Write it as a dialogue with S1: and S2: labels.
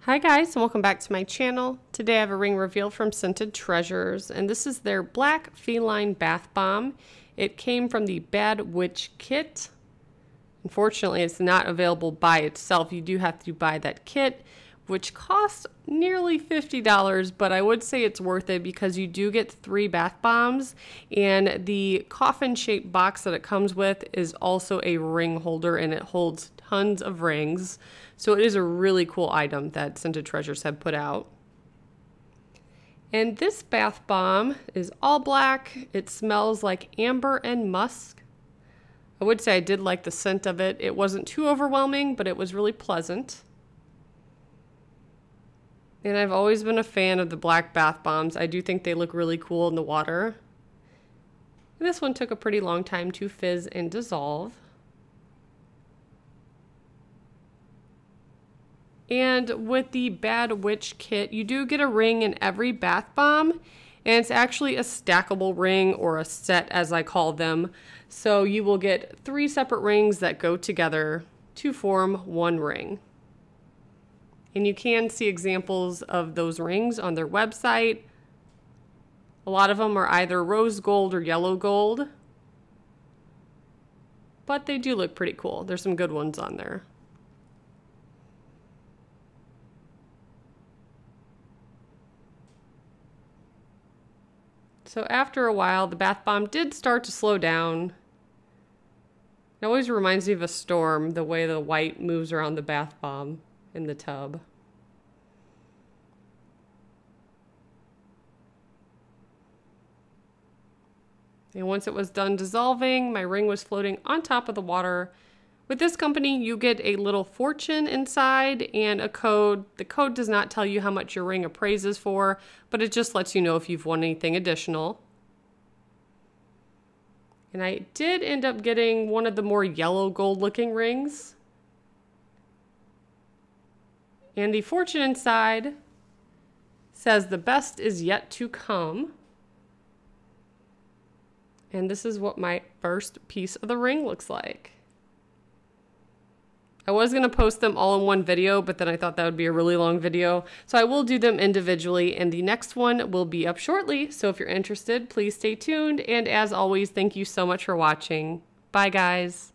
S1: Hi guys, and welcome back to my channel. Today I have a ring reveal from Scented Treasures, and this is their Black Feline Bath Bomb. It came from the Bad Witch kit. Unfortunately, it's not available by itself. You do have to buy that kit, which costs nearly $50, but I would say it's worth it because you do get 3 bath bombs, and the coffin-shaped box that it comes with is also a ring holder, and it holds tons of rings. So it is a really cool item that Scented Treasures have put out. And this bath bomb is all black. It smells like amber and musk. I would say I did like the scent of it. It wasn't too overwhelming, but it was really pleasant. And I've always been a fan of the black bath bombs. I do think they look really cool in the water. And this one took a pretty long time to fizz and dissolve. And with the Bad Witch kit, you do get a ring in every bath bomb, and it's actually a stackable ring, or a set as I call them. So you will get 3 separate rings that go together to form one ring. And you can see examples of those rings on their website. A lot of them are either rose gold or yellow gold, but they do look pretty cool. There's some good ones on there. So after a while, the bath bomb did start to slow down. It always reminds me of a storm, the way the white moves around the bath bomb in the tub. And once it was done dissolving, my ring was floating on top of the water. With this company, you get a little fortune inside and a code. The code does not tell you how much your ring appraises for, but it just lets you know if you've won anything additional. And I did end up getting one of the more yellow gold looking rings. And the fortune inside says the best is yet to come. And this is what my first piece of the ring looks like. I was going to post them all in one video, but then I thought that would be a really long video. So I will do them individually, and the next one will be up shortly. So if you're interested, please stay tuned. And as always, thank you so much for watching. Bye, guys.